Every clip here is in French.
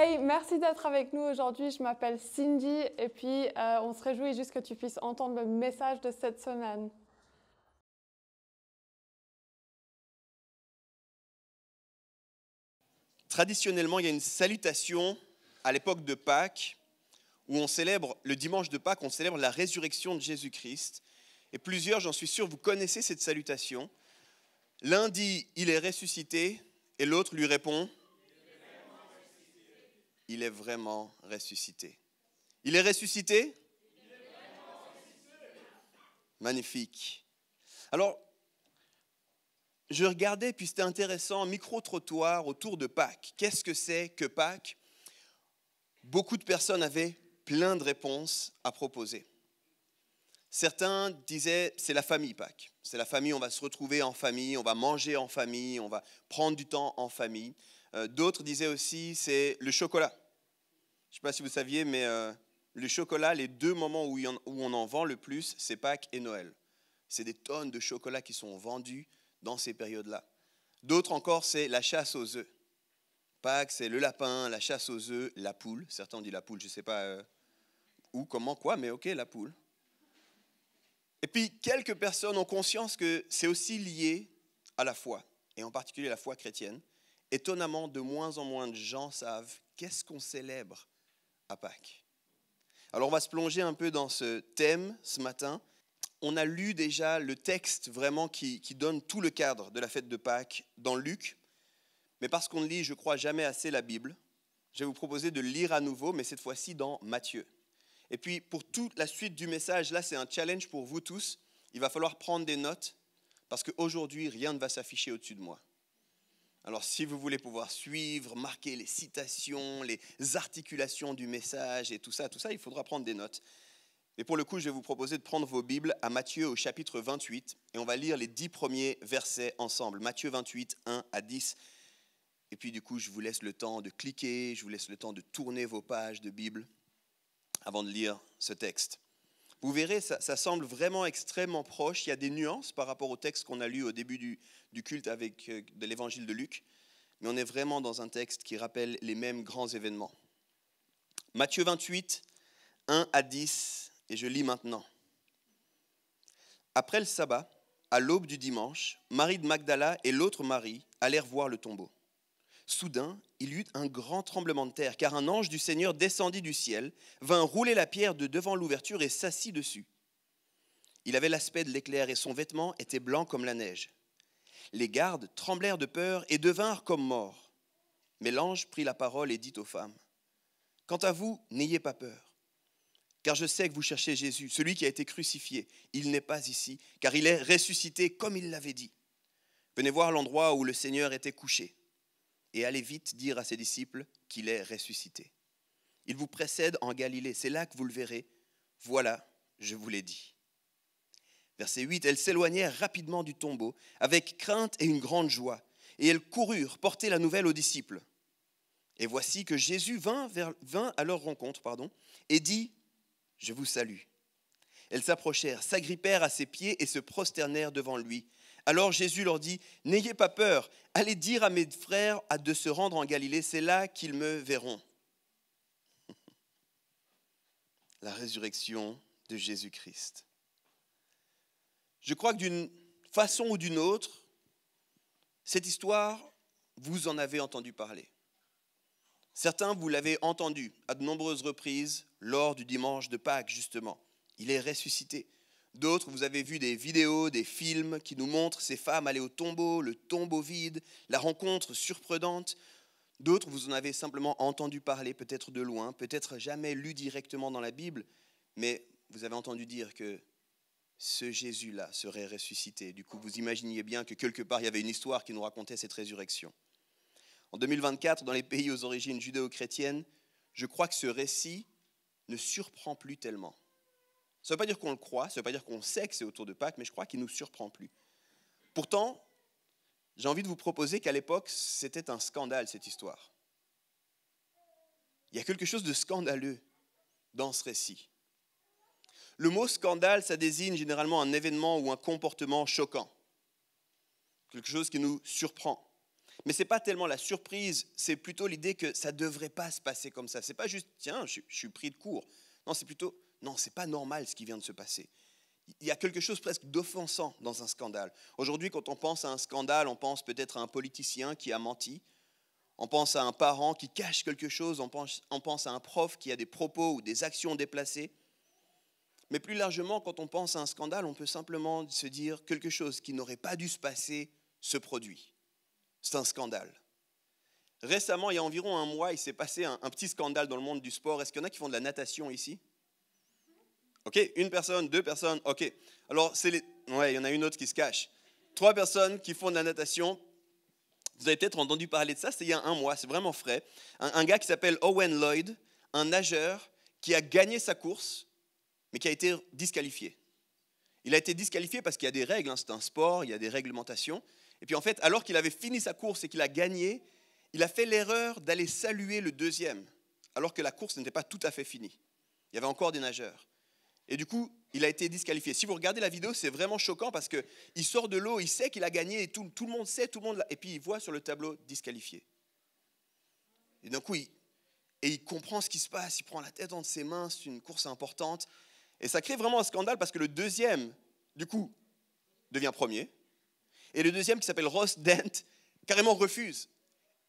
Hey, merci d'être avec nous aujourd'hui. Je m'appelle Cindy et puis on se réjouit juste que tu puisses entendre le message de cette semaine. Traditionnellement, il y a une salutation à l'époque de Pâques où on célèbre, le dimanche de Pâques, on célèbre la résurrection de Jésus-Christ. Et plusieurs, j'en suis sûr, vous connaissez cette salutation. L'un dit « il est ressuscité » et l'autre lui répond « il est vraiment ressuscité ». Il est ressuscité ? Magnifique. Alors, je regardais, puis c'était intéressant, micro-trottoir autour de Pâques. Qu'est-ce que c'est que Pâques ? Beaucoup de personnes avaient plein de réponses à proposer. Certains disaient, c'est la famille Pâques. C'est la famille, on va se retrouver en famille, on va manger en famille, on va prendre du temps en famille. D'autres disaient aussi, c'est le chocolat. Je ne sais pas si vous saviez, mais le chocolat, les deux moments où on en vend le plus, c'est Pâques et Noël. C'est des tonnes de chocolat qui sont vendus dans ces périodes-là. D'autres encore, c'est la chasse aux œufs. Pâques, c'est le lapin, la chasse aux œufs, la poule. Certains ont dit la poule, je ne sais pas où, comment, quoi, mais ok, la poule. Et puis, quelques personnes ont conscience que c'est aussi lié à la foi, et en particulier la foi chrétienne. Étonnamment, de moins en moins de gens savent qu'est-ce qu'on célèbre à Pâques. Alors, on va se plonger un peu dans ce thème ce matin. On a lu déjà le texte vraiment qui donne tout le cadre de la fête de Pâques dans Luc. Mais parce qu'on ne lit, je crois, jamais assez la Bible, je vais vous proposer de le lire à nouveau, mais cette fois-ci dans Matthieu. Et puis, pour toute la suite du message, là, c'est un challenge pour vous tous. Il va falloir prendre des notes, parce qu'aujourd'hui, rien ne va s'afficher au-dessus de moi. Alors, si vous voulez pouvoir suivre, marquer les citations, les articulations du message et tout ça, il faudra prendre des notes. Et pour le coup, je vais vous proposer de prendre vos Bibles à Matthieu au chapitre 28, et on va lire les 10 premiers versets ensemble. Matthieu 28, 1 à 10. Et puis du coup, je vous laisse le temps de cliquer, je vous laisse le temps de tourner vos pages de Bible avant de lire ce texte. Vous verrez, ça semble vraiment extrêmement proche. Il y a des nuances par rapport au texte qu'on a lu au début du culte de l'évangile de Luc, mais on est vraiment dans un texte qui rappelle les mêmes grands événements. Matthieu 28, 1 à 10, et je lis maintenant. Après le sabbat, à l'aube du dimanche, Marie de Magdala et l'autre Marie allèrent voir le tombeau. Soudain, il y eut un grand tremblement de terre, car un ange du Seigneur descendit du ciel, vint rouler la pierre de devant l'ouverture et s'assit dessus. Il avait l'aspect de l'éclair et son vêtement était blanc comme la neige. Les gardes tremblèrent de peur et devinrent comme morts. Mais l'ange prit la parole et dit aux femmes, « Quant à vous, n'ayez pas peur, car je sais que vous cherchez Jésus, celui qui a été crucifié. Il n'est pas ici, car il est ressuscité comme il l'avait dit. Venez voir l'endroit où le Seigneur était couché. Et allez vite dire à ses disciples qu'il est ressuscité. Il vous précède en Galilée, c'est là que vous le verrez. Voilà, je vous l'ai dit. » Verset 8, elles s'éloignèrent rapidement du tombeau, avec crainte et une grande joie, et elles coururent porter la nouvelle aux disciples. Et voici que Jésus vint à leur rencontre, et dit, « Je vous salue. » Elles s'approchèrent, s'agrippèrent à ses pieds et se prosternèrent devant lui. Alors Jésus leur dit, « N'ayez pas peur, allez dire à mes frères de se rendre en Galilée, c'est là qu'ils me verront. » La résurrection de Jésus-Christ. Je crois que d'une façon ou d'une autre, cette histoire, vous en avez entendu parler. Certains, vous l'avez entendu à de nombreuses reprises lors du dimanche de Pâques, justement. Il est ressuscité. D'autres, vous avez vu des vidéos, des films qui nous montrent ces femmes aller au tombeau, le tombeau vide, la rencontre surprenante. D'autres, vous en avez simplement entendu parler, peut-être de loin, peut-être jamais lu directement dans la Bible, mais vous avez entendu dire que ce Jésus-là serait ressuscité. Du coup, vous imaginiez bien que quelque part, il y avait une histoire qui nous racontait cette résurrection. En 2024, dans les pays aux origines judéo-chrétiennes, je crois que ce récit ne surprend plus tellement. Ça ne veut pas dire qu'on le croit, ça ne veut pas dire qu'on sait que c'est autour de Pâques, mais je crois qu'il ne nous surprend plus. Pourtant, j'ai envie de vous proposer qu'à l'époque, c'était un scandale, cette histoire. Il y a quelque chose de scandaleux dans ce récit. Le mot scandale, ça désigne généralement un événement ou un comportement choquant. Quelque chose qui nous surprend. Mais ce n'est pas tellement la surprise, c'est plutôt l'idée que ça ne devrait pas se passer comme ça. Ce n'est pas juste, tiens, je suis pris de court. Non, c'est plutôt, non, ce n'est pas normal ce qui vient de se passer. Il y a quelque chose presque d'offensant dans un scandale. Aujourd'hui, quand on pense à un scandale, on pense peut-être à un politicien qui a menti. On pense à un parent qui cache quelque chose. On pense à un prof qui a des propos ou des actions déplacées. Mais plus largement, quand on pense à un scandale, on peut simplement se dire quelque chose qui n'aurait pas dû se passer se produit. C'est un scandale. Récemment, il y a environ un mois, il s'est passé un petit scandale dans le monde du sport. Est-ce qu'il y en a qui font de la natation ici? Ok, une personne, deux personnes, ok. Alors, ouais, il y en a une autre qui se cache. 3 personnes qui font de la natation. Vous avez peut-être entendu parler de ça, c'est il y a un mois, c'est vraiment frais. Un gars qui s'appelle Owen Lloyd, un nageur qui a gagné sa course, mais qui a été disqualifié. Il a été disqualifié parce qu'il y a des règles, hein, c'est un sport, il y a des réglementations. Et puis en fait, alors qu'il avait fini sa course et qu'il a gagné, il a fait l'erreur d'aller saluer le deuxième, alors que la course n'était pas tout à fait finie. Il y avait encore des nageurs. Et du coup, il a été disqualifié. Si vous regardez la vidéo, c'est vraiment choquant parce qu'il sort de l'eau, il sait qu'il a gagné, et tout le monde sait, et puis il voit sur le tableau disqualifié. Et d'un coup, il comprend ce qui se passe, il prend la tête entre ses mains, c'est une course importante. Et ça crée vraiment un scandale parce que le deuxième, du coup, devient premier. Et le deuxième, qui s'appelle Ross Dent, carrément refuse.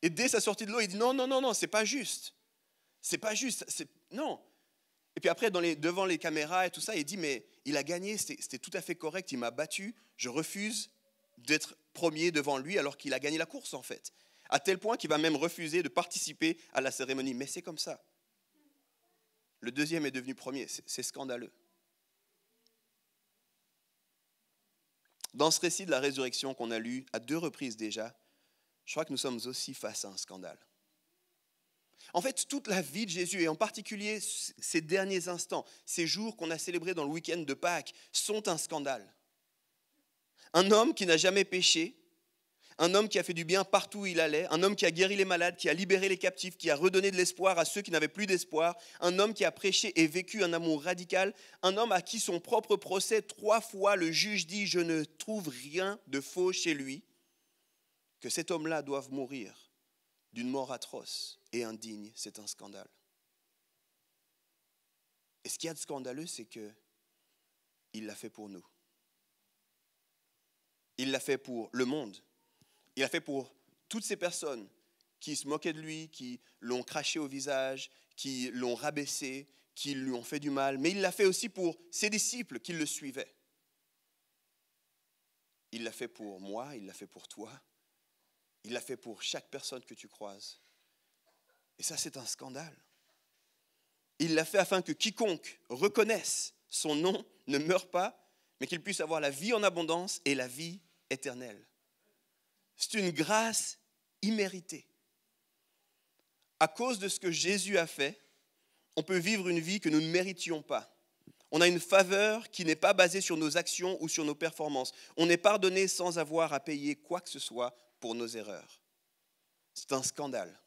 Et dès sa sortie de l'eau, il dit non, c'est pas juste. C'est pas juste, non. Et puis après, devant les caméras et tout ça, il dit mais il a gagné, c'était tout à fait correct, il m'a battu, je refuse d'être premier devant lui alors qu'il a gagné la course en fait. À tel point qu'il va même refuser de participer à la cérémonie. Mais c'est comme ça. Le deuxième est devenu premier, c'est scandaleux. Dans ce récit de la résurrection qu'on a lu à 2 reprises déjà, je crois que nous sommes aussi face à un scandale. En fait, toute la vie de Jésus, et en particulier ces derniers instants, ces jours qu'on a célébrés dans le week-end de Pâques, sont un scandale. Un homme qui n'a jamais péché, un homme qui a fait du bien partout où il allait, un homme qui a guéri les malades, qui a libéré les captifs, qui a redonné de l'espoir à ceux qui n'avaient plus d'espoir, un homme qui a prêché et vécu un amour radical, un homme à qui son propre procès, 3 fois le juge dit « je ne trouve rien de faux chez lui », que cet homme-là doive mourir d'une mort atroce et indigne, c'est un scandale. Et ce qu'il y a de scandaleux, c'est qu'il l'a fait pour nous. Il l'a fait pour le monde. Il l'a fait pour toutes ces personnes qui se moquaient de lui, qui l'ont craché au visage, qui l'ont rabaissé, qui lui ont fait du mal. Mais il l'a fait aussi pour ses disciples qui le suivaient. Il l'a fait pour moi, il l'a fait pour toi. Il l'a fait pour chaque personne que tu croises. Et ça, c'est un scandale. Il l'a fait afin que quiconque reconnaisse son nom ne meure pas, mais qu'il puisse avoir la vie en abondance et la vie éternelle. C'est une grâce imméritée. À cause de ce que Jésus a fait, on peut vivre une vie que nous ne méritions pas. On a une faveur qui n'est pas basée sur nos actions ou sur nos performances. On est pardonné sans avoir à payer quoi que ce soit pour nos erreurs. C'est un scandale.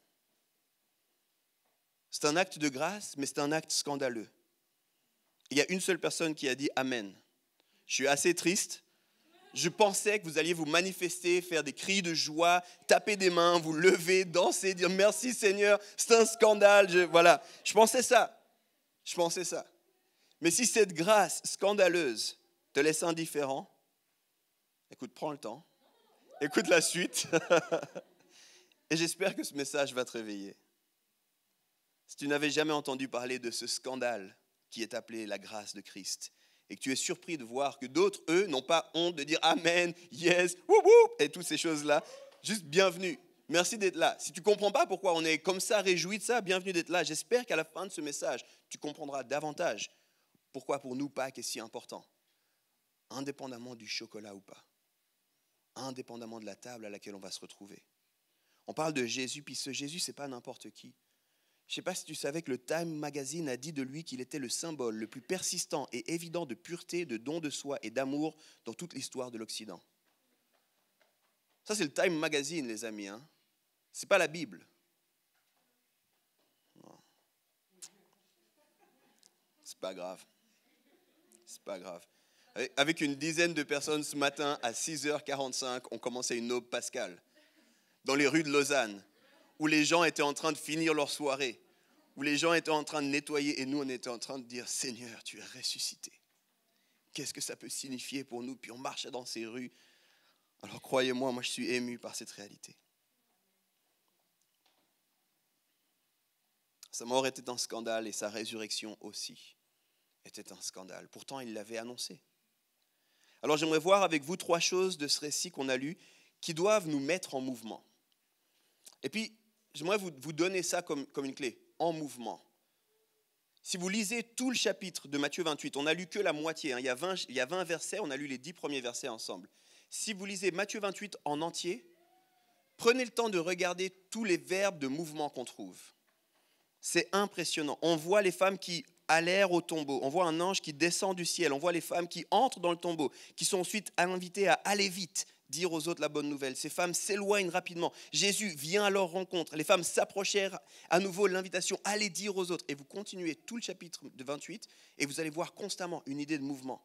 C'est un acte de grâce, mais c'est un acte scandaleux. Il y a une seule personne qui a dit « Amen ». Je suis assez triste. Je pensais que vous alliez vous manifester, faire des cris de joie, taper des mains, vous lever, danser, dire « Merci Seigneur, c'est un scandale ». Voilà, je pensais ça. Mais si cette grâce scandaleuse te laisse indifférent, écoute, prends le temps, écoute la suite, et j'espère que ce message va te réveiller. Si tu n'avais jamais entendu parler de ce scandale qui est appelé la grâce de Christ, et que tu es surpris de voir que d'autres, eux, n'ont pas honte de dire Amen, yes, woup, woup, et toutes ces choses-là, juste bienvenue. Merci d'être là. Si tu ne comprends pas pourquoi on est comme ça, réjoui de ça, bienvenue d'être là. J'espère qu'à la fin de ce message, tu comprendras davantage pourquoi pour nous Pâques est si important, indépendamment du chocolat ou pas, indépendamment de la table à laquelle on va se retrouver. On parle de Jésus, puis ce Jésus, ce n'est pas n'importe qui. Je ne sais pas si tu savais que le Time Magazine a dit de lui qu'il était le symbole le plus persistant et évident de pureté, de don de soi et d'amour dans toute l'histoire de l'Occident. Ça, c'est le Time Magazine, les amis. Hein. Ce n'est pas la Bible. Non. C'est pas grave. C'est pas grave. Avec une dizaine de personnes ce matin à 6h45, on commençait une aube pascale. dans les rues de Lausanne, où les gens étaient en train de finir leur soirée, où les gens étaient en train de nettoyer et nous, on était en train de dire « Seigneur, tu es ressuscité ». Qu'est-ce que ça peut signifier pour nous? Puis on marchait dans ces rues. Alors croyez-moi, moi je suis ému par cette réalité. Sa mort était un scandale et sa résurrection aussi était un scandale. Pourtant, il l'avait annoncé. Alors j'aimerais voir avec vous 3 choses de ce récit qu'on a lu qui doivent nous mettre en mouvement. Et puis, j'aimerais vous donner ça comme une clé, en mouvement. Si vous lisez tout le chapitre de Matthieu 28, on n'a lu que la moitié, il y a 20 versets, on a lu les 10 premiers versets ensemble. Si vous lisez Matthieu 28 en entier, prenez le temps de regarder tous les verbes de mouvement qu'on trouve. C'est impressionnant. On voit les femmes qui allèrent au tombeau, on voit un ange qui descend du ciel, on voit les femmes qui entrent dans le tombeau, qui sont ensuite invitées à aller vite, dire aux autres la bonne nouvelle. Ces femmes s'éloignent rapidement. Jésus vient à leur rencontre. Les femmes s'approchèrent à nouveau de l'invitation, allez dire aux autres. Et vous continuez tout le chapitre de 28 et vous allez voir constamment une idée de mouvement.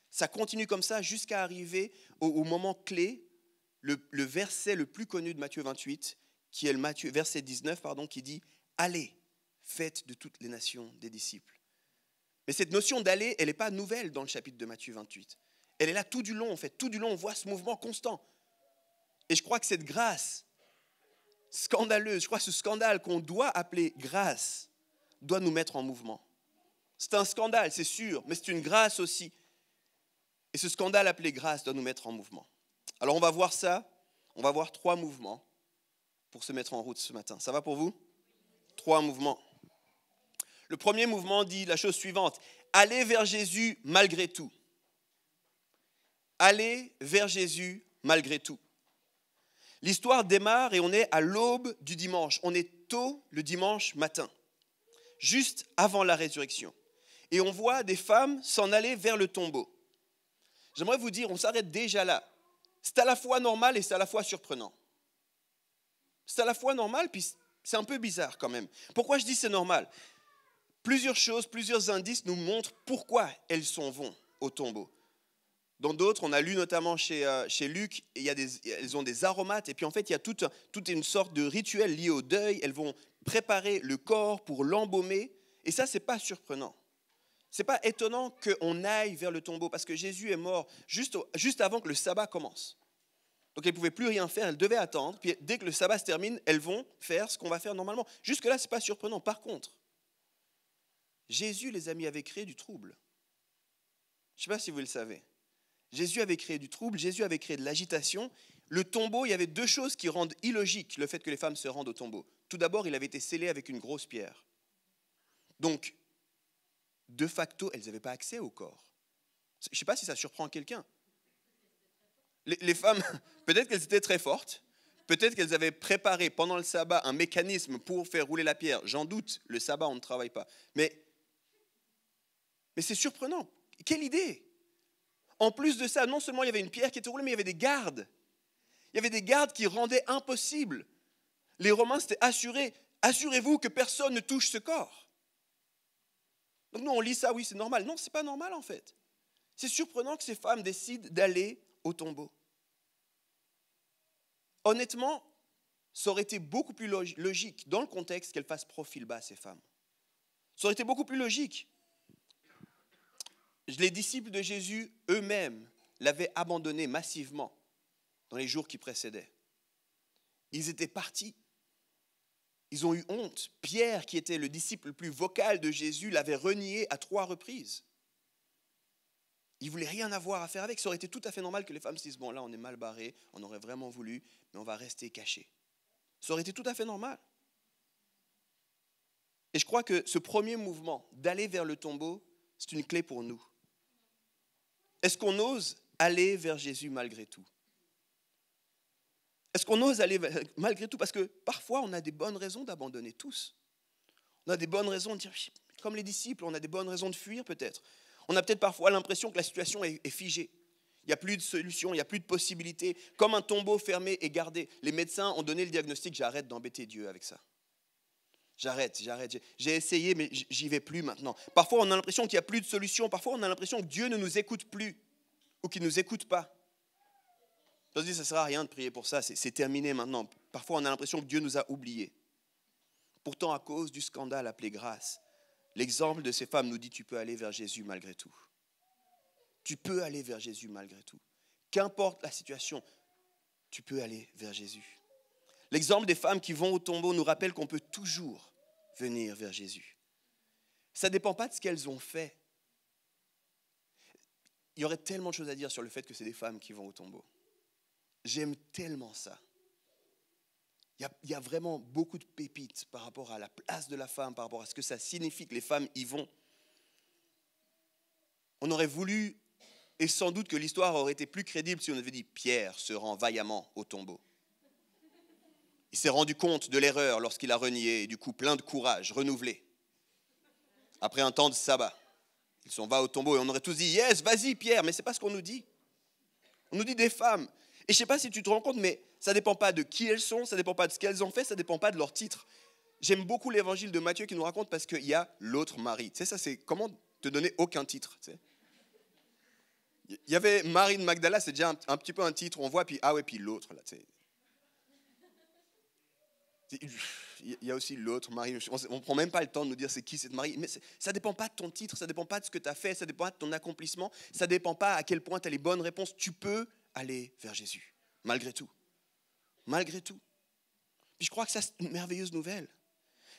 Ça continue comme ça jusqu'à arriver au moment clé, le verset le plus connu de Matthieu 28, qui est le verset 19, qui dit « Allez, faites de toutes les nations des disciples ». Mais cette notion d'aller, elle n'est pas nouvelle dans le chapitre de Matthieu 28. Elle est là tout du long, en fait. Tout du long, on voit ce mouvement constant. Et je crois que cette grâce scandaleuse, je crois que ce scandale qu'on doit appeler grâce, doit nous mettre en mouvement. C'est un scandale, c'est sûr, mais c'est une grâce aussi. Et ce scandale appelé grâce doit nous mettre en mouvement. Alors on va voir ça, on va voir 3 mouvements pour se mettre en route ce matin. Ça va pour vous? 3 mouvements. Le premier mouvement dit la chose suivante, allez vers Jésus malgré tout. Allez vers Jésus malgré tout. L'histoire démarre et on est à l'aube du dimanche. On est tôt le dimanche matin, juste avant la résurrection. Et on voit des femmes s'en aller vers le tombeau. J'aimerais vous dire, on s'arrête déjà là. C'est à la fois normal et c'est à la fois surprenant. C'est à la fois normal, puis c'est un peu bizarre quand même. Pourquoi je dis c'est normal? Plusieurs choses, plusieurs indices nous montrent pourquoi elles s'en vont au tombeau. Dans d'autres, on a lu notamment chez Luc, elles ont des aromates, et puis en fait, il y a toute une sorte de rituel lié au deuil. Elles vont préparer le corps pour l'embaumer, et ça, ce n'est pas surprenant. Ce n'est pas étonnant qu'on aille vers le tombeau, parce que Jésus est mort juste avant que le sabbat commence. Donc elles ne pouvaient plus rien faire, elles devaient attendre, puis dès que le sabbat se termine, elles vont faire ce qu'on va faire normalement. Jusque-là, ce n'est pas surprenant. Par contre, Jésus, les amis, avait créé du trouble. Je ne sais pas si vous le savez. Jésus avait créé du trouble, Jésus avait créé de l'agitation. Le tombeau, il y avait 2 choses qui rendent illogique le fait que les femmes se rendent au tombeau. Tout d'abord, il avait été scellé avec une grosse pierre. Donc, de facto, elles n'avaient pas accès au corps. Je ne sais pas si ça surprend quelqu'un. Les femmes, peut-être qu'elles étaient très fortes, peut-être qu'elles avaient préparé pendant le sabbat un mécanisme pour faire rouler la pierre. J'en doute, le sabbat, on ne travaille pas. Mais c'est surprenant. Quelle idée! En plus de ça, non seulement il y avait une pierre qui était roulée, mais il y avait des gardes. Il y avait des gardes qui rendaient impossible. Les Romains s'étaient assurés, assurez-vous que personne ne touche ce corps. Donc nous, on lit ça, oui, c'est normal. Non, ce n'est pas normal en fait. C'est surprenant que ces femmes décident d'aller au tombeau. Honnêtement, ça aurait été beaucoup plus logique dans le contexte qu'elles fassent profil bas, ces femmes. Ça aurait été beaucoup plus logique. Les disciples de Jésus eux-mêmes l'avaient abandonné massivement dans les jours qui précédaient. Ils étaient partis. Ils ont eu honte. Pierre, qui était le disciple le plus vocal de Jésus, l'avait renié à 3 reprises. Il ne voulait rien avoir à faire avec. Ça aurait été tout à fait normal que les femmes se disent « Bon, là, on est mal barré, on aurait vraiment voulu, mais on va rester cachés. » Ça aurait été tout à fait normal. Et je crois que ce premier mouvement d'aller vers le tombeau, c'est une clé pour nous. Est-ce qu'on ose aller vers Jésus malgré tout? Est-ce qu'on ose aller malgré tout? Parce que parfois, on a des bonnes raisons d'abandonner tous. On a des bonnes raisons de dire, comme les disciples, on a des bonnes raisons de fuir peut-être. On a peut-être parfois l'impression que la situation est figée. Il n'y a plus de solution, il n'y a plus de possibilité. Comme un tombeau fermé et gardé. Les médecins ont donné le diagnostic, j'arrête d'embêter Dieu avec ça. J'arrête. J'ai essayé, mais j'y vais plus maintenant. Parfois, on a l'impression qu'il n'y a plus de solution. Parfois, on a l'impression que Dieu ne nous écoute plus ou qu'il ne nous écoute pas. On se dit, ça ne sert à rien de prier pour ça, c'est terminé maintenant. Parfois, on a l'impression que Dieu nous a oubliés. Pourtant, à cause du scandale appelé grâce, l'exemple de ces femmes nous dit, tu peux aller vers Jésus malgré tout. Tu peux aller vers Jésus malgré tout. Qu'importe la situation, tu peux aller vers Jésus. L'exemple des femmes qui vont au tombeau nous rappelle qu'on peut toujours venir vers Jésus. Ça ne dépend pas de ce qu'elles ont fait. Il y aurait tellement de choses à dire sur le fait que c'est des femmes qui vont au tombeau. J'aime tellement ça. Il y a vraiment beaucoup de pépites par rapport à la place de la femme, par rapport à ce que ça signifie que les femmes y vont. On aurait voulu, et sans doute que l'histoire aurait été plus crédible si on avait dit « Pierre se rend vaillamment au tombeau ». Il s'est rendu compte de l'erreur lorsqu'il a renié, et du coup plein de courage, renouvelé. Après un temps de sabbat, ils s'en va au tombeau et on aurait tous dit « Yes, vas-y Pierre », mais ce n'est pas ce qu'on nous dit. On nous dit des femmes. Et je ne sais pas si tu te rends compte, mais ça ne dépend pas de qui elles sont, ça ne dépend pas de ce qu'elles ont fait, ça ne dépend pas de leur titre. J'aime beaucoup l'évangile de Matthieu qui nous raconte parce qu'il y a l'autre Marie. Tu sais, ça c'est comment te donner aucun titre. Tu sais. Il y avait Marie de Magdala, c'est déjà un petit peu un titre, on voit, puis ah ouais, puis l'autre là. Tu sais. Il y a aussi l'autre Marie. On ne prend même pas le temps de nous dire c'est qui cette Marie. Mais ça ne dépend pas de ton titre, ça ne dépend pas de ce que tu as fait, ça ne dépend pas de ton accomplissement, ça ne dépend pas à quel point tu as les bonnes réponses. Tu peux aller vers Jésus, malgré tout. Malgré tout. Puis je crois que ça, c'est une merveilleuse nouvelle.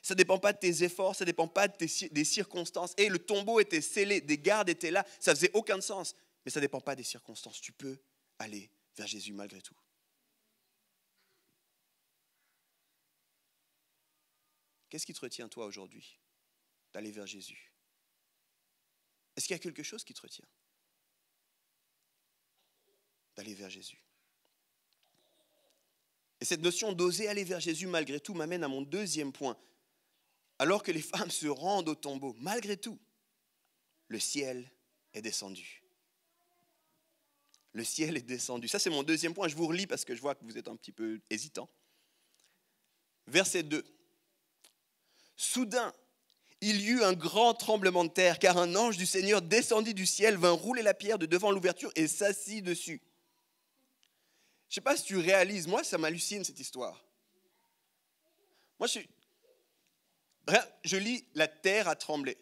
Ça ne dépend pas de tes efforts, ça ne dépend pas des circonstances. Et le tombeau était scellé, des gardes étaient là, ça ne faisait aucun sens. Mais ça ne dépend pas des circonstances. Tu peux aller vers Jésus malgré tout. Qu'est-ce qui te retient, toi, aujourd'hui, d'aller vers Jésus? Est-ce qu'il y a quelque chose qui te retient d'aller vers Jésus? Et cette notion d'oser aller vers Jésus malgré tout m'amène à mon deuxième point. Alors que les femmes se rendent au tombeau, malgré tout, le ciel est descendu. Le ciel est descendu. Ça, c'est mon deuxième point. Je vous relis parce que je vois que vous êtes un petit peu hésitant. Verset 2. Soudain, il y eut un grand tremblement de terre, car un ange du Seigneur descendit du ciel, vint rouler la pierre de devant l'ouverture et s'assit dessus. Je ne sais pas si tu réalises, moi ça m'hallucine cette histoire. Moi je lis la terre a tremblé.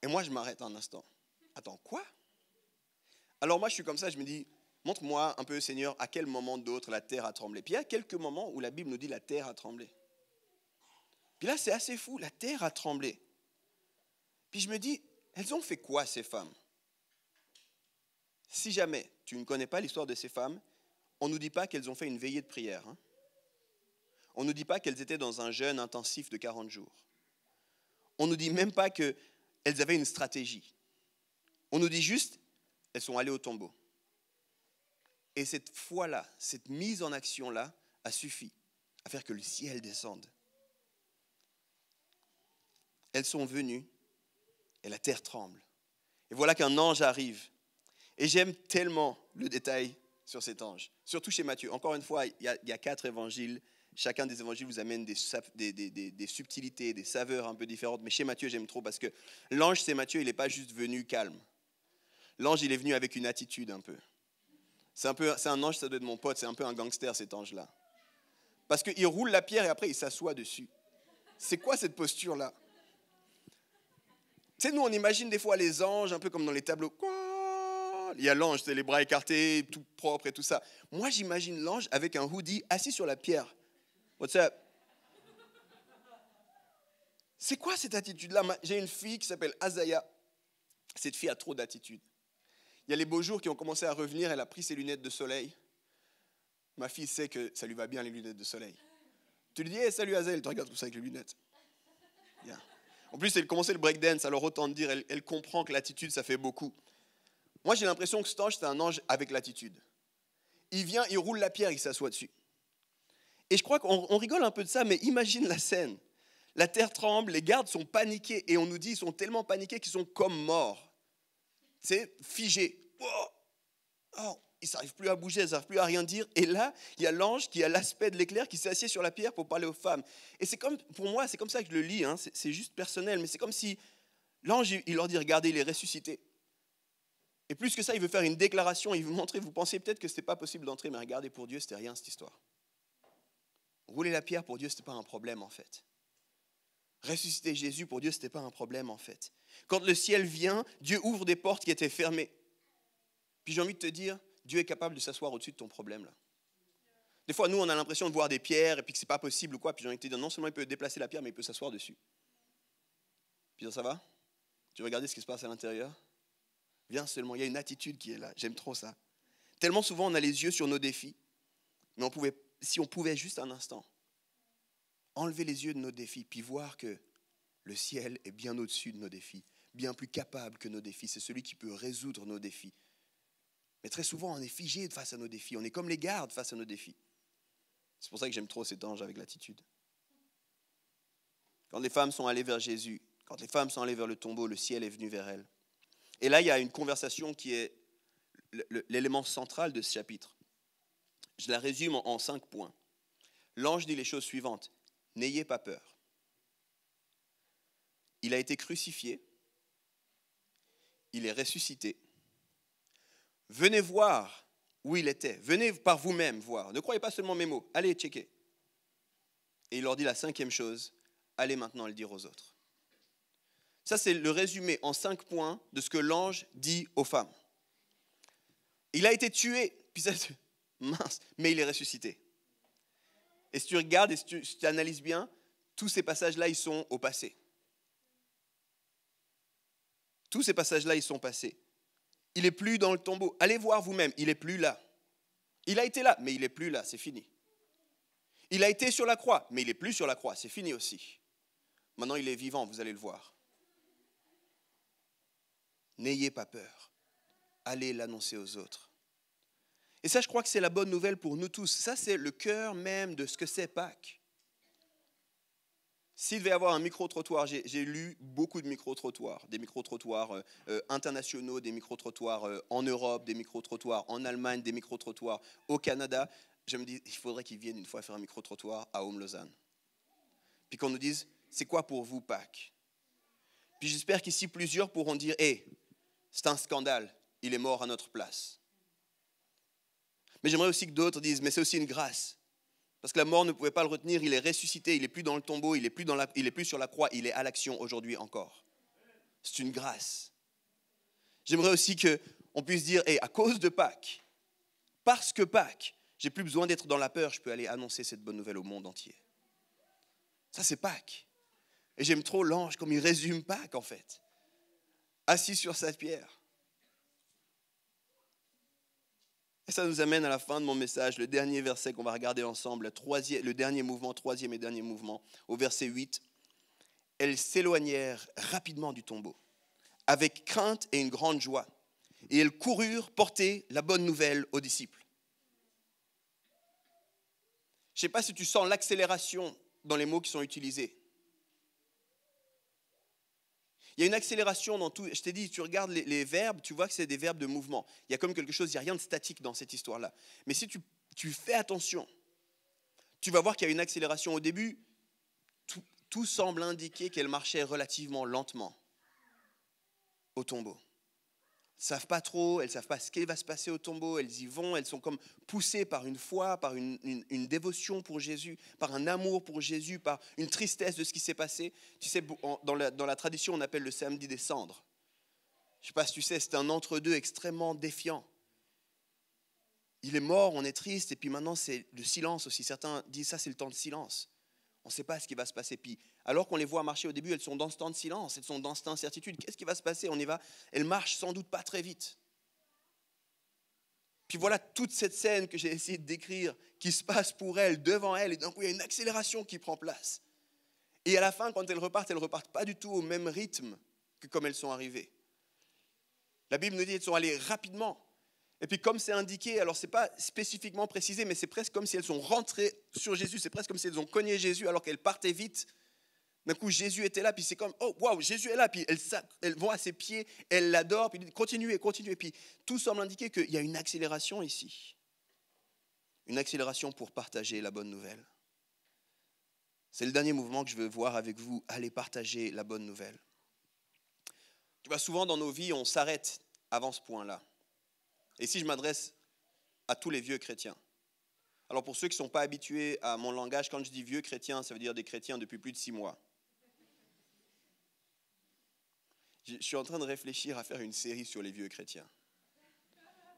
Et moi je m'arrête un instant. Attends, quoi? Alors moi je suis comme ça, je me dis, montre-moi un peu Seigneur, à quel moment d'autre la terre a tremblé. Puis il y a quelques moments où la Bible nous dit la terre a tremblé. Puis là c'est assez fou, la terre a tremblé. Puis je me dis, elles ont fait quoi ces femmes? Si jamais tu ne connais pas l'histoire de ces femmes, on ne nous dit pas qu'elles ont fait une veillée de prière. Hein. On ne nous dit pas qu'elles étaient dans un jeûne intensif de 40 jours. On ne nous dit même pas qu'elles avaient une stratégie. On nous dit juste, elles sont allées au tombeau. Et cette foi-là, cette mise en action-là, a suffi à faire que le ciel descende. Elles sont venues et la terre tremble. Et voilà qu'un ange arrive. Et j'aime tellement le détail sur cet ange, surtout chez Matthieu. Encore une fois, il y a 4 évangiles. Chacun des évangiles vous amène des subtilités, des saveurs un peu différentes. Mais chez Matthieu, j'aime trop parce que l'ange, c'est Matthieu, il n'est pas juste venu calme. L'ange, il est venu avec une attitude un peu. C'est un ange, ça doit être mon pote, c'est un peu un gangster cet ange-là. Parce qu'il roule la pierre et après il s'assoit dessus. C'est quoi cette posture-là? Tu sais, nous on imagine des fois les anges un peu comme dans les tableaux. Il y a l'ange, c'est les bras écartés, tout propre et tout ça. Moi j'imagine l'ange avec un hoodie assis sur la pierre. What's up? C'est quoi cette attitude-là? J'ai une fille qui s'appelle Azaya. Cette fille a trop d'attitude. Il y a les beaux jours qui ont commencé à revenir, elle a pris ses lunettes de soleil. Ma fille sait que ça lui va bien les lunettes de soleil. Tu lui dis hey, salut Azaya, elle te regarde comme ça avec les lunettes. Yeah. En plus, elle commençait le breakdance, alors autant te dire, elle comprend que l'attitude, ça fait beaucoup. Moi, j'ai l'impression que cet ange, c'est un ange avec l'attitude. Il vient, il roule la pierre, il s'assoit dessus. Et je crois qu'on rigole un peu de ça, mais imagine la scène. La terre tremble, les gardes sont paniqués, et on nous dit qu'ils sont tellement paniqués qu'ils sont comme morts. C'est figé. Oh, ils n'arrivent plus à bouger, ils n'arrivent plus à rien dire. Et là, il y a l'ange qui a l'aspect de l'éclair qui s'est assis sur la pierre pour parler aux femmes. Et c'est comme, pour moi, c'est comme ça que je le lis. Hein. C'est juste personnel, mais c'est comme si l'ange, il leur dit, regardez, il est ressuscité. Et plus que ça, il veut faire une déclaration, il veut montrer, vous pensez peut-être que ce n'était pas possible d'entrer, mais regardez, pour Dieu, c'était rien cette histoire. Rouler la pierre pour Dieu, ce n'était pas un problème en fait. Ressusciter Jésus pour Dieu, ce n'était pas un problème en fait. Quand le ciel vient, Dieu ouvre des portes qui étaient fermées. Puis j'ai envie de te dire, Dieu est capable de s'asseoir au-dessus de ton problème là. Des fois, nous, on a l'impression de voir des pierres et puis que ce n'est pas possible ou quoi. Puis j'ai envie de te dire, non seulement il peut déplacer la pierre, mais il peut s'asseoir dessus. Puis ça va? Tu veux regarder ce qui se passe à l'intérieur? Viens seulement, il y a une attitude qui est là. J'aime trop ça. Tellement souvent, on a les yeux sur nos défis. Mais si on pouvait juste un instant enlever les yeux de nos défis, puis voir que le ciel est bien au-dessus de nos défis, bien plus capable que nos défis. C'est celui qui peut résoudre nos défis. Mais très souvent, on est figé face à nos défis. On est comme les gardes face à nos défis. C'est pour ça que j'aime trop cet ange avec l'attitude. Quand les femmes sont allées vers Jésus, quand les femmes sont allées vers le tombeau, le ciel est venu vers elles. Et là, il y a une conversation qui est l'élément central de ce chapitre. Je la résume en 5 points. L'ange dit les choses suivantes. N'ayez pas peur. Il a été crucifié. Il est ressuscité. Venez voir où il était. Venez par vous-même voir. Ne croyez pas seulement mes mots. Allez checker. Et il leur dit la 5e chose. Allez maintenant le dire aux autres. Ça, c'est le résumé en 5 points de ce que l'ange dit aux femmes. Il a été tué, puis ça, mince, mais il est ressuscité. Et si tu regardes et si tu analyses bien, tous ces passages-là, ils sont au passé. Tous ces passages-là, ils sont passés. Il n'est plus dans le tombeau. Allez voir vous-même, il n'est plus là. Il a été là, mais il n'est plus là, c'est fini. Il a été sur la croix, mais il n'est plus sur la croix, c'est fini aussi. Maintenant, il est vivant, vous allez le voir. N'ayez pas peur. Allez l'annoncer aux autres. Et ça, je crois que c'est la bonne nouvelle pour nous tous. Ça, c'est le cœur même de ce que c'est Pâques. S'il devait y avoir un micro-trottoir, j'ai lu beaucoup de micro-trottoirs, des micro-trottoirs internationaux, des micro-trottoirs en Europe, des micro-trottoirs en Allemagne, des micro-trottoirs au Canada. Je me dis, il faudrait qu'ils viennent une fois faire un micro-trottoir à Home-Lausanne. Puis qu'on nous dise, c'est quoi pour vous Pâques? Puis j'espère qu'ici, plusieurs pourront dire, hé, c'est un scandale, il est mort à notre place. Mais j'aimerais aussi que d'autres disent, mais c'est aussi une grâce. Parce que la mort ne pouvait pas le retenir, il est ressuscité, il n'est plus dans le tombeau, il n'est plus sur la croix, il est à l'action aujourd'hui encore. C'est une grâce. J'aimerais aussi qu'on puisse dire, à cause de Pâques, parce que Pâques, j'ai plus besoin d'être dans la peur, je peux aller annoncer cette bonne nouvelle au monde entier. Ça, c'est Pâques. Et j'aime trop l'ange comme il résume Pâques en fait. Assis sur sa pierre. Et ça nous amène à la fin de mon message, le dernier verset qu'on va regarder ensemble, le dernier mouvement, 3e et dernier mouvement, au verset 8. Elles s'éloignèrent rapidement du tombeau, avec crainte et une grande joie. Et elles coururent porter la bonne nouvelle aux disciples. Je ne sais pas si tu sens l'accélération dans les mots qui sont utilisés. Il y a une accélération dans tout. Je t'ai dit, tu regardes les verbes, tu vois que c'est des verbes de mouvement. Il y a comme quelque chose, il n'y a rien de statique dans cette histoire-là. Mais si tu fais attention, tu vas voir qu'il y a une accélération. Au début, tout semble indiquer qu'elle marchait relativement lentement au tombeau. Elles ne savent pas trop, elles ne savent pas ce qui va se passer au tombeau, elles y vont, elles sont comme poussées par une foi, par une dévotion pour Jésus, par un amour pour Jésus, par une tristesse de ce qui s'est passé. Tu sais, dans la tradition, on appelle le samedi des cendres. Je ne sais pas si tu sais, c'est un entre-deux extrêmement défiant. Il est mort, on est triste, et puis maintenant c'est le silence aussi. Certains disent ça, c'est le temps de silence. On ne sait pas ce qui va se passer. Puis, alors qu'on les voit marcher au début, elles sont dans ce temps de silence, elles sont dans cette incertitude. Qu'est-ce qui va se passer? On y va. Elles marchent sans doute pas très vite. Puis voilà toute cette scène que j'ai essayé de décrire qui se passe pour elles, devant elles. Et d'un coup, il y a une accélération qui prend place. Et à la fin, quand elles repartent pas du tout au même rythme que comme elles sont arrivées. La Bible nous dit qu'elles sont allées rapidement. Et puis comme c'est indiqué, alors ce n'est pas spécifiquement précisé, mais c'est presque comme si elles sont rentrées sur Jésus, c'est presque comme si elles ont cogné Jésus alors qu'elles partaient vite. D'un coup, Jésus était là, puis c'est comme, oh, waouh, Jésus est là, puis elles vont à ses pieds, elles l'adorent, puis continuez, puis tout semble indiquer qu'il y a une accélération ici. Une accélération pour partager la bonne nouvelle. C'est le dernier mouvement que je veux voir avec vous, allez partager la bonne nouvelle. Tu vois, souvent dans nos vies, on s'arrête avant ce point-là. Et si je m'adresse à tous les vieux chrétiens, Alors pour ceux qui ne sont pas habitués à mon langage, quand je dis vieux chrétiens, ça veut dire des chrétiens depuis plus de 6 mois. Je suis en train de réfléchir à faire une série sur les vieux chrétiens.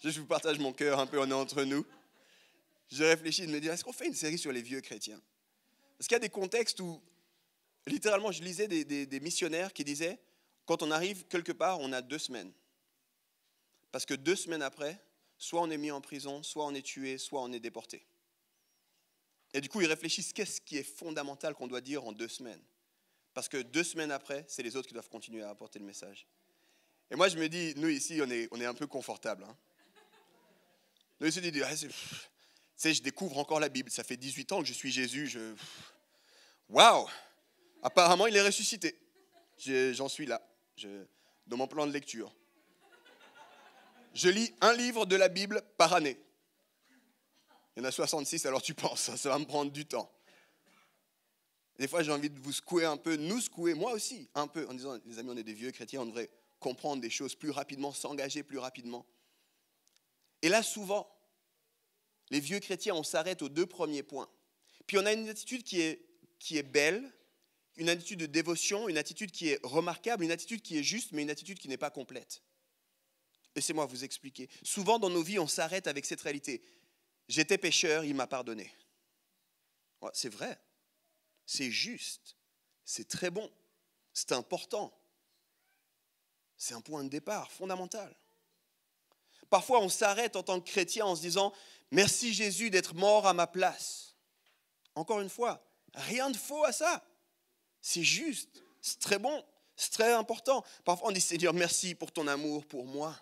Je vous partage mon cœur un peu, on est entre nous. Je réfléchis de me dire, est-ce qu'on fait une série sur les vieux chrétiens? Parce qu'il y a des contextes où, littéralement, je lisais des missionnaires qui disaient, quand on arrive quelque part, on a 2 semaines. Parce que 2 semaines après, soit on est mis en prison, soit on est tué, soit on est déporté. Et du coup, ils réfléchissent, qu'est-ce qui est fondamental qu'on doit dire en 2 semaines? Parce que 2 semaines après, c'est les autres qui doivent continuer à apporter le message. Et moi, je me dis, nous ici, on est un peu confortables. Hein. Nous ici, on dit, ah, tu sais, je découvre encore la Bible. Ça fait 18 ans que je suis Jésus. Waouh! Apparemment, il est ressuscité. J'en suis là, dans mon plan de lecture. Je lis un livre de la Bible par année. Il y en a 66, alors tu penses, ça va me prendre du temps. Des fois, j'ai envie de vous secouer un peu, nous secouer, moi aussi, un peu, en disant, les amis, on est des vieux chrétiens, on devrait comprendre des choses plus rapidement, s'engager plus rapidement. Et là, souvent, les vieux chrétiens, on s'arrête aux 2 premiers points. Puis on a une attitude qui est belle, une attitude de dévotion, une attitude qui est remarquable, une attitude qui est juste, mais une attitude qui n'est pas complète. Laissez-moi vous expliquer. Souvent, dans nos vies, on s'arrête avec cette réalité. J'étais pécheur, il m'a pardonné. Ouais, c'est vrai. C'est juste, c'est très bon, c'est important. C'est un point de départ fondamental. Parfois, on s'arrête en tant que chrétien en se disant « Merci Jésus d'être mort à ma place ». Encore une fois, rien de faux à ça. C'est juste, c'est très bon, c'est très important. Parfois, on dit « Seigneur, merci pour ton amour pour moi ».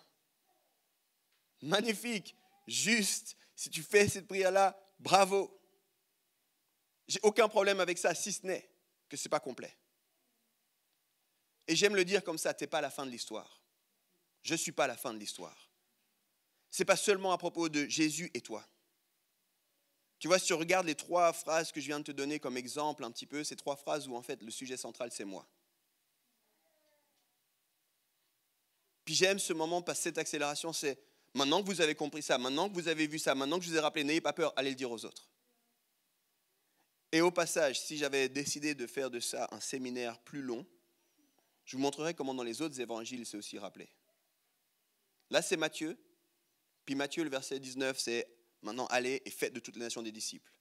Magnifique, juste, si tu fais cette prière-là, bravo. J'ai aucun problème avec ça, si ce n'est que ce n'est pas complet. Et j'aime le dire comme ça, tu n'es pas la fin de l'histoire. Je ne suis pas la fin de l'histoire. Ce n'est pas seulement à propos de Jésus et toi. Tu vois, si tu regardes les 3 phrases que je viens de te donner comme exemple un petit peu, ces 3 phrases où en fait le sujet central c'est moi. Puis j'aime ce moment parce que cette accélération c'est maintenant que vous avez compris ça, maintenant que vous avez vu ça, maintenant que je vous ai rappelé, n'ayez pas peur, allez le dire aux autres. Et au passage, si j'avais décidé de faire de ça un séminaire plus long, je vous montrerai comment dans les autres évangiles c'est aussi rappelé. Là c'est Matthieu, puis Matthieu le verset 19 c'est maintenant allez et faites de toutes les nations des disciples.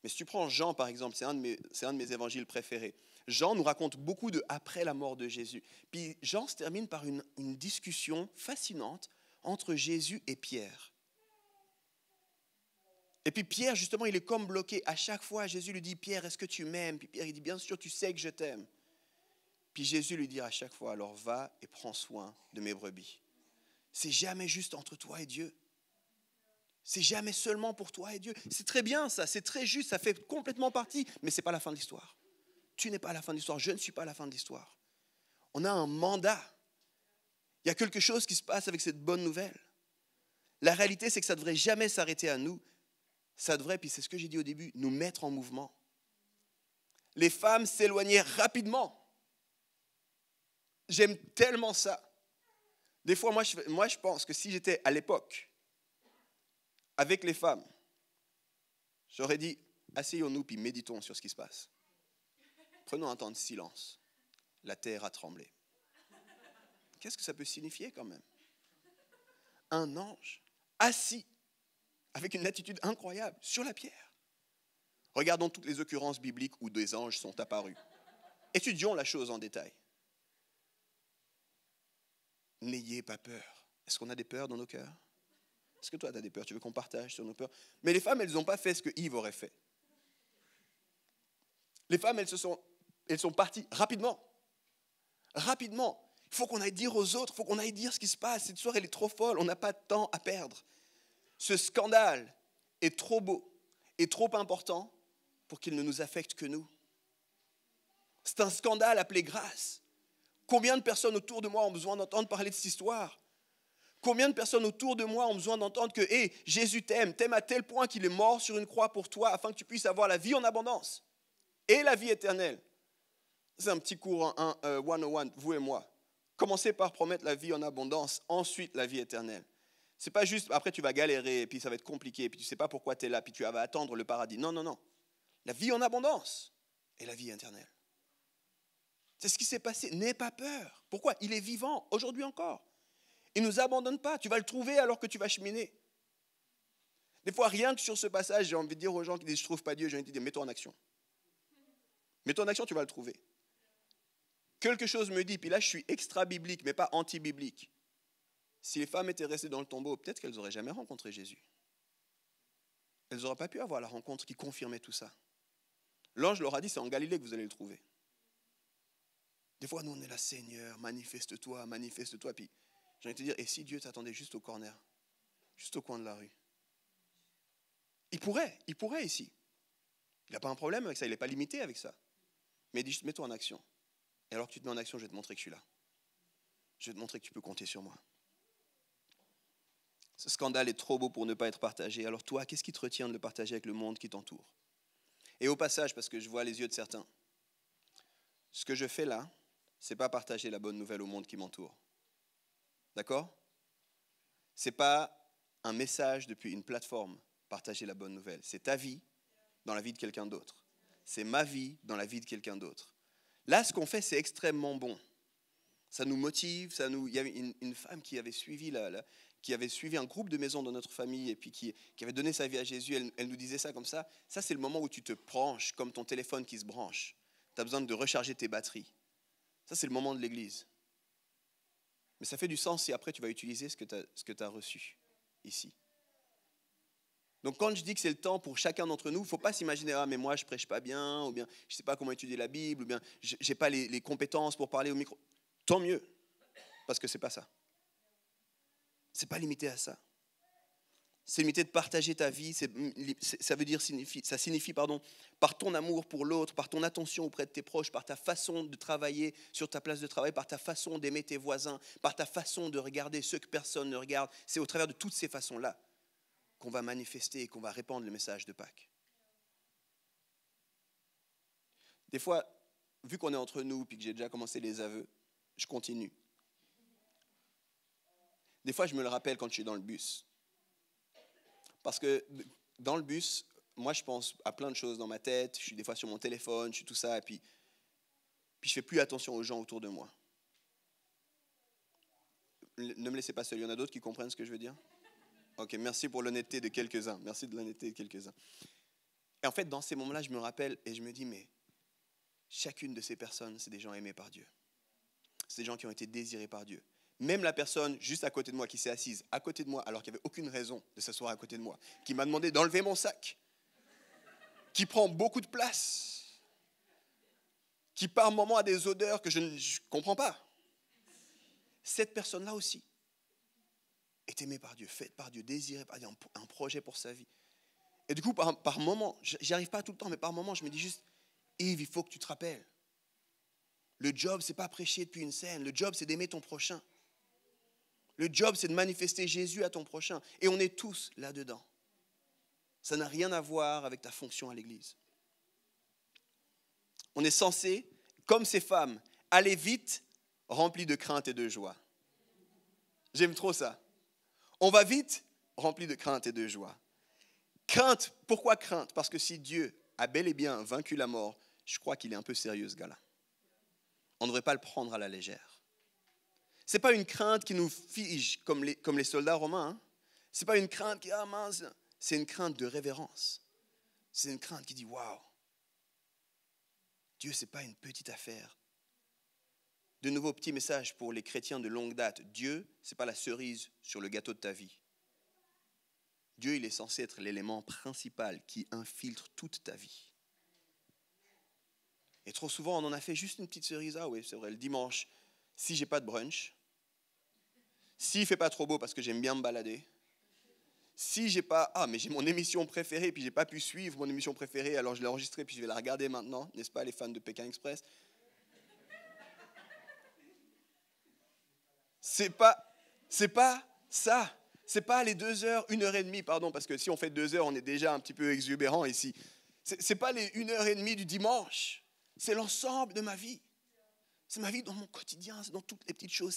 Mais si tu prends Jean par exemple, c'est un de mes évangiles préférés. Jean nous raconte beaucoup de après la mort de Jésus. Puis Jean se termine par une discussion fascinante entre Jésus et Pierre. Et puis Pierre, justement, il est comme bloqué. À chaque fois, Jésus lui dit, Pierre, est-ce que tu m'aimes? Puis Pierre, il dit, bien sûr, tu sais que je t'aime. Puis Jésus lui dit à chaque fois, alors va et prends soin de mes brebis. C'est jamais juste entre toi et Dieu. C'est jamais seulement pour toi et Dieu. C'est très bien ça, c'est très juste, ça fait complètement partie, mais ce n'est pas la fin de l'histoire. Tu n'es pas la fin de l'histoire, je ne suis pas la fin de l'histoire. On a un mandat. Il y a quelque chose qui se passe avec cette bonne nouvelle. La réalité, c'est que ça ne devrait jamais s'arrêter à nous. Ça devrait, puis c'est ce que j'ai dit au début, nous mettre en mouvement. Les femmes s'éloignaient rapidement. J'aime tellement ça. Des fois, moi, je pense que si j'étais à l'époque avec les femmes, j'aurais dit, asseyons-nous puis méditons sur ce qui se passe. Prenons un temps de silence. La terre a tremblé. Qu'est-ce que ça peut signifier quand même? Un ange assis avec une attitude incroyable sur la pierre. Regardons toutes les occurrences bibliques où des anges sont apparus. Étudions la chose en détail. N'ayez pas peur. Est-ce qu'on a des peurs dans nos cœurs? Est-ce que toi, tu as des peurs? Tu veux qu'on partage sur nos peurs? Mais les femmes, elles n'ont pas fait ce que Yves aurait fait. Les femmes, elles sont parties rapidement. Rapidement. Il faut qu'on aille dire aux autres, il faut qu'on aille dire ce qui se passe. Cette soirée, elle est trop folle, on n'a pas de temps à perdre. Ce scandale est trop beau et trop important pour qu'il ne nous affecte que nous. C'est un scandale appelé grâce. Combien de personnes autour de moi ont besoin d'entendre parler de cette histoire? Combien de personnes autour de moi ont besoin d'entendre que hey, Jésus t'aime à tel point qu'il est mort sur une croix pour toi afin que tu puisses avoir la vie en abondance et la vie éternelle. C'est un petit cours 101, vous et moi. Commencez par promettre la vie en abondance, ensuite la vie éternelle. C'est pas juste, après tu vas galérer, et puis ça va être compliqué, et puis tu sais pas pourquoi tu es là, puis tu vas attendre le paradis. Non, non, non. La vie en abondance et la vie éternelle. C'est ce qui s'est passé. N'aie pas peur. Pourquoi? Il est vivant, aujourd'hui encore. Il ne nous abandonne pas. Tu vas le trouver alors que tu vas cheminer. Des fois, rien que sur ce passage, j'ai envie de dire aux gens qui disent « je ne trouve pas Dieu », j'ai envie de dire « mets-toi en action ». Mets-toi en action, tu vas le trouver. Quelque chose me dit, puis là je suis extra-biblique, mais pas anti-biblique. Si les femmes étaient restées dans le tombeau, peut-être qu'elles n'auraient jamais rencontré Jésus. Elles n'auraient pas pu avoir la rencontre qui confirmait tout ça. L'ange leur a dit, c'est en Galilée que vous allez le trouver. Des fois, nous, on est là, Seigneur, manifeste-toi, manifeste-toi. Puis, j'ai envie de te dire, et si Dieu t'attendait juste au corner, juste au coin de la rue? Il pourrait ici. Il n'a pas un problème avec ça, il n'est pas limité avec ça. Mais il dit juste, mets-toi en action. Et alors que tu te mets en action, je vais te montrer que je suis là. Je vais te montrer que tu peux compter sur moi. Ce scandale est trop beau pour ne pas être partagé. Alors toi, qu'est-ce qui te retient de le partager avec le monde qui t'entoure? Et au passage, parce que je vois les yeux de certains, ce que je fais là, ce n'est pas partager la bonne nouvelle au monde qui m'entoure. D'accord? Ce n'est pas un message depuis une plateforme, partager la bonne nouvelle. C'est ta vie dans la vie de quelqu'un d'autre. C'est ma vie dans la vie de quelqu'un d'autre. Là, ce qu'on fait, c'est extrêmement bon. Ça nous motive. Il y avait une femme qui avait suivi un groupe de maisons dans notre famille et puis qui avait donné sa vie à Jésus. Elle nous disait ça comme ça. Ça, c'est le moment où tu te branches comme ton téléphone qui se branche. Tu as besoin de recharger tes batteries. Ça, c'est le moment de l'église. Mais ça fait du sens si après tu vas utiliser ce que tu as reçu ici. Donc quand je dis que c'est le temps pour chacun d'entre nous, il ne faut pas s'imaginer « Ah, mais moi, je ne prêche pas bien » ou bien « Je ne sais pas comment étudier la Bible » ou bien « Je n'ai pas les compétences pour parler au micro ». Tant mieux, parce que ce n'est pas ça. Ce n'est pas limité à ça. C'est limité de partager ta vie, ça signifie par ton amour pour l'autre, par ton attention auprès de tes proches, par ta façon de travailler sur ta place de travail, par ta façon d'aimer tes voisins, par ta façon de regarder ceux que personne ne regarde. C'est au travers de toutes ces façons-là qu'on va manifester et qu'on va répandre le message de Pâques. Des fois, vu qu'on est entre nous puis que j'ai déjà commencé les aveux, je continue. Des fois, je me le rappelle quand je suis dans le bus. Parce que dans le bus, moi, je pense à plein de choses dans ma tête. Je suis des fois sur mon téléphone, je suis tout ça, et puis je ne fais plus attention aux gens autour de moi. Ne me laissez pas seul. Il y en a d'autres qui comprennent ce que je veux dire? Ok, merci pour l'honnêteté de quelques-uns. Merci de l'honnêteté de quelques-uns. Et en fait, dans ces moments-là, je me rappelle et je me dis, mais chacune de ces personnes, c'est des gens aimés par Dieu. C'est des gens qui ont été désirés par Dieu. Même la personne juste à côté de moi, qui s'est assise à côté de moi, alors qu'il n'y avait aucune raison de s'asseoir à côté de moi, qui m'a demandé d'enlever mon sac, qui prend beaucoup de place, qui par moments a des odeurs que je ne comprends pas. Cette personne-là aussi est aimée par Dieu, faite par Dieu, désirée par Dieu, un projet pour sa vie. Et du coup, par moments, j'y arrive pas tout le temps, mais par moments, je me dis juste, Yves, il faut que tu te rappelles. Le job, c'est pas prêcher depuis une scène. Le job, c'est d'aimer ton prochain. Le job, c'est de manifester Jésus à ton prochain. Et on est tous là-dedans. Ça n'a rien à voir avec ta fonction à l'église. On est censé, comme ces femmes, aller vite, remplis de crainte et de joie. J'aime trop ça. On va vite, remplis de crainte et de joie. Crainte, pourquoi crainte? Parce que si Dieu a bel et bien vaincu la mort, je crois qu'il est un peu sérieux ce gars-là. On ne devrait pas le prendre à la légère. Ce n'est pas une crainte qui nous fige comme les soldats romains. Hein. Ce n'est pas une crainte qui, mince. C'est une crainte de révérence. C'est une crainte qui dit, waouh, Dieu, ce n'est pas une petite affaire. De nouveau, petit message pour les chrétiens de longue date. Dieu, ce n'est pas la cerise sur le gâteau de ta vie. Dieu, il est censé être l'élément principal qui infiltre toute ta vie. Et trop souvent, on en a fait juste une petite cerise. Ah oui, c'est vrai, le dimanche, si je n'ai pas de brunch, s'il ne fait pas trop beau parce que j'aime bien me balader, si j'ai pas, mais j'ai mon émission préférée, puis je n'ai pas pu suivre mon émission préférée, alors je l'ai enregistrée, puis je vais la regarder maintenant, n'est-ce pas, les fans de Pékin Express? C'est pas ça. C'est pas les 2 heures, 1h30, pardon, parce que si on fait 2 heures, on est déjà un petit peu exubérant ici. C'est pas les 1h30 du dimanche. C'est l'ensemble de ma vie. C'est ma vie dans mon quotidien, c'est dans toutes les petites choses.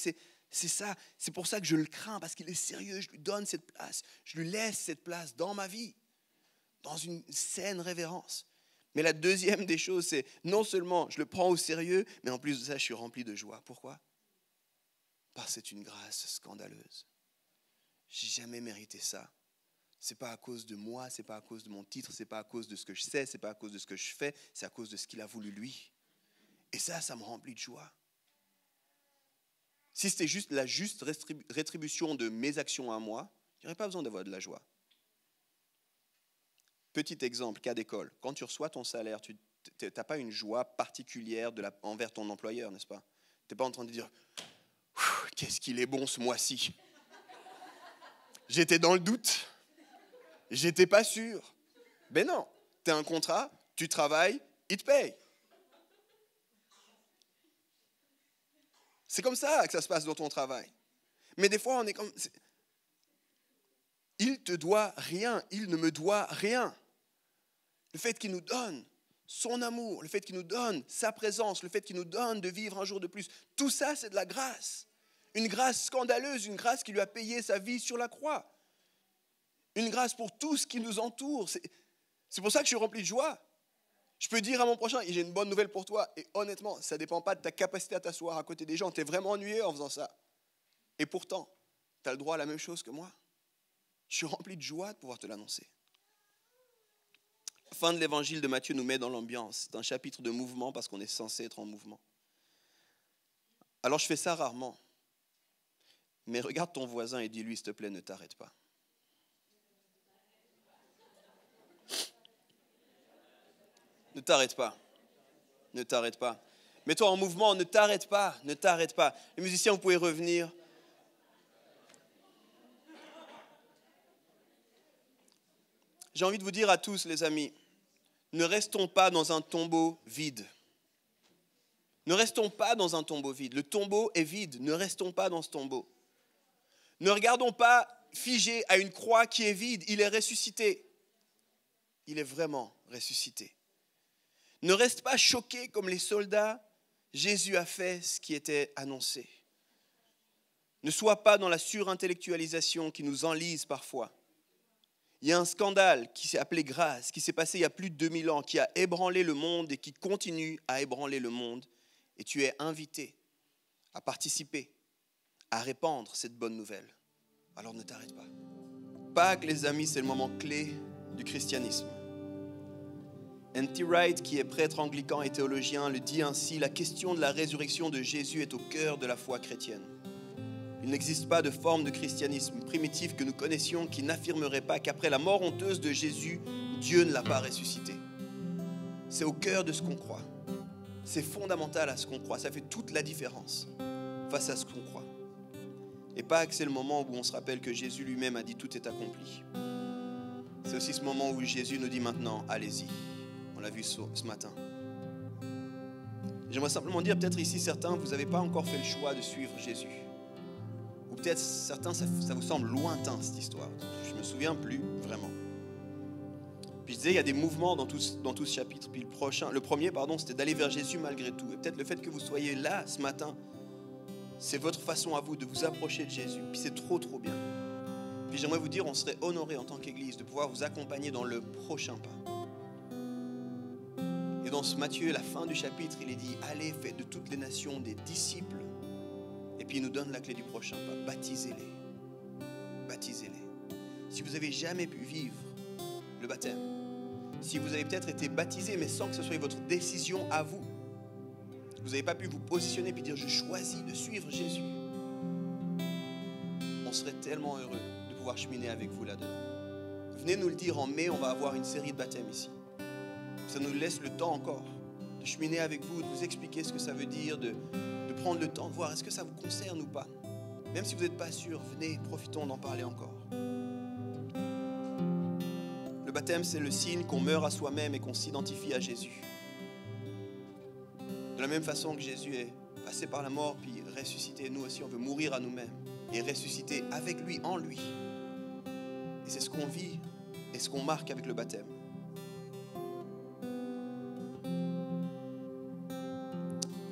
C'est ça, c'est pour ça que je le crains, parce qu'il est sérieux, je lui donne cette place, je lui laisse cette place dans ma vie, dans une saine révérence. Mais la deuxième des choses, c'est non seulement je le prends au sérieux, mais en plus de ça, je suis rempli de joie. Pourquoi? Parce que c'est une grâce scandaleuse. Je n'ai jamais mérité ça. Ce n'est pas à cause de moi, ce n'est pas à cause de mon titre, ce n'est pas à cause de ce que je sais, ce n'est pas à cause de ce que je fais, c'est à cause de ce qu'il a voulu lui. Et ça me remplit de joie. Si c'était juste la juste rétribution de mes actions à moi, il n'y aurait pas besoin d'avoir de la joie. Petit exemple, cas d'école. Quand tu reçois ton salaire, tu n'as pas une joie particulière envers ton employeur, n'est-ce pas? Tu n'es pas en train de dire « Qu'est-ce qu'il est bon ce mois-ci » J'étais dans le doute. J'étais pas sûr. Ben non, tu as un contrat, tu travailles, il te paye. C'est comme ça que ça se passe dans ton travail. Mais des fois, on est comme... Il te doit rien, il ne me doit rien. Le fait qu'il nous donne son amour, le fait qu'il nous donne sa présence, le fait qu'il nous donne de vivre un jour de plus, tout ça, c'est de la grâce. Une grâce scandaleuse, une grâce qui lui a payé sa vie sur la croix. Une grâce pour tout ce qui nous entoure. C'est pour ça que je suis rempli de joie. Je peux dire à mon prochain, j'ai une bonne nouvelle pour toi. Et honnêtement, ça ne dépend pas de ta capacité à t'asseoir à côté des gens. Tu es vraiment ennuyé en faisant ça. Et pourtant, tu as le droit à la même chose que moi. Je suis rempli de joie de pouvoir te l'annoncer. La fin de l'évangile de Matthieu nous met dans l'ambiance. C'est un chapitre de mouvement parce qu'on est censé être en mouvement. Alors je fais ça rarement. Mais regarde ton voisin et dis-lui, s'il te plaît, ne t'arrête pas. Ne t'arrête pas. Ne t'arrête pas. Mets-toi en mouvement, ne t'arrête pas. Ne t'arrête pas. Les musiciens, vous pouvez revenir. J'ai envie de vous dire à tous, les amis, ne restons pas dans un tombeau vide. Ne restons pas dans un tombeau vide. Le tombeau est vide. Ne restons pas dans ce tombeau. Ne regardons pas figé à une croix qui est vide. Il est ressuscité. Il est vraiment ressuscité. Ne reste pas choqué comme les soldats. Jésus a fait ce qui était annoncé. Ne sois pas dans la surintellectualisation qui nous enlise parfois. Il y a un scandale qui s'est appelé grâce, qui s'est passé il y a plus de 2000 ans, qui a ébranlé le monde et qui continue à ébranler le monde. Et tu es invité à participer, à répandre cette bonne nouvelle. Alors ne t'arrête pas. Pâques, les amis, c'est le moment clé du christianisme. N.T. Wright, qui est prêtre anglican et théologien, le dit ainsi: la question de la résurrection de Jésus est au cœur de la foi chrétienne. Il n'existe pas de forme de christianisme primitif que nous connaissions qui n'affirmerait pas qu'après la mort honteuse de Jésus, Dieu ne l'a pas ressuscité. C'est au cœur de ce qu'on croit. C'est fondamental à ce qu'on croit. Ça fait toute la différence face à ce qu'on croit. Et Pâques, c'est le moment où on se rappelle que Jésus lui-même a dit tout est accompli. C'est aussi ce moment où Jésus nous dit maintenant, allez-y. On l'a vu ce matin. J'aimerais simplement dire, peut-être ici certains, vous n'avez pas encore fait le choix de suivre Jésus. Ou peut-être certains, ça vous semble lointain cette histoire. Je ne me souviens plus vraiment. Puis je disais, il y a des mouvements dans tout ce chapitre. Puis le premier, c'était d'aller vers Jésus malgré tout. Et peut-être le fait que vous soyez là ce matin, c'est votre façon à vous de vous approcher de Jésus. Puis c'est trop bien. Puis j'aimerais vous dire, on serait honoré en tant qu'Église de pouvoir vous accompagner dans le prochain pas. Et dans ce Matthieu, la fin du chapitre, il est dit, allez, faites de toutes les nations des disciples. Et puis il nous donne la clé du prochain pas. Baptisez-les. Baptisez-les. Si vous n'avez jamais pu vivre le baptême, si vous avez peut-être été baptisé, mais sans que ce soit votre décision à vous, vous n'avez pas pu vous positionner et dire, je choisis de suivre Jésus, on serait tellement heureux de pouvoir cheminer avec vous là-dedans. Venez nous le dire en mai, on va avoir une série de baptêmes ici. Ça nous laisse le temps encore de cheminer avec vous, de vous expliquer ce que ça veut dire, de prendre le temps de voir est-ce que ça vous concerne ou pas. Même si vous n'êtes pas sûr, venez, profitons d'en parler encore. Le baptême, c'est le signe qu'on meurt à soi-même et qu'on s'identifie à Jésus. De la même façon que Jésus est passé par la mort puis ressuscité, nous aussi on veut mourir à nous-mêmes et ressusciter avec lui, en lui. Et c'est ce qu'on vit et ce qu'on marque avec le baptême.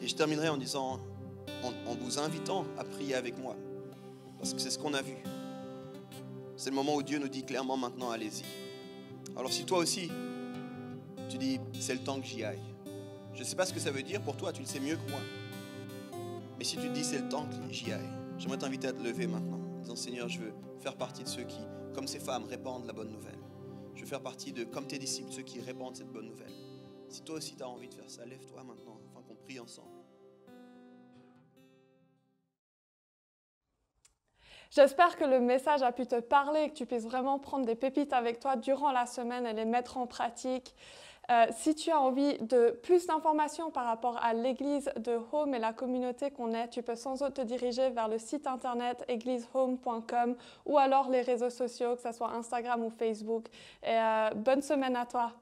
Et je terminerai en disant, en vous invitant à prier avec moi. Parce que c'est ce qu'on a vu. C'est le moment où Dieu nous dit clairement maintenant, allez-y. Alors si toi aussi, tu dis, c'est le temps que j'y aille. Je ne sais pas ce que ça veut dire pour toi, tu le sais mieux que moi. Mais si tu te dis, c'est le temps que j'y aille, j'aimerais t'inviter à te lever maintenant, en disant, Seigneur, je veux faire partie de ceux qui, comme ces femmes, répandent la bonne nouvelle. Je veux faire partie de, comme tes disciples, ceux qui répandent cette bonne nouvelle. Si toi aussi tu as envie de faire ça, lève-toi maintenant, afin qu'on prie ensemble. J'espère que le message a pu te parler et que tu puisses vraiment prendre des pépites avec toi durant la semaine et les mettre en pratique. Si tu as envie de plus d'informations par rapport à l'église de Home et la communauté qu'on est, tu peux sans doute te diriger vers le site internet églisehome.com ou alors les réseaux sociaux, que ce soit Instagram ou Facebook. Et bonne semaine à toi.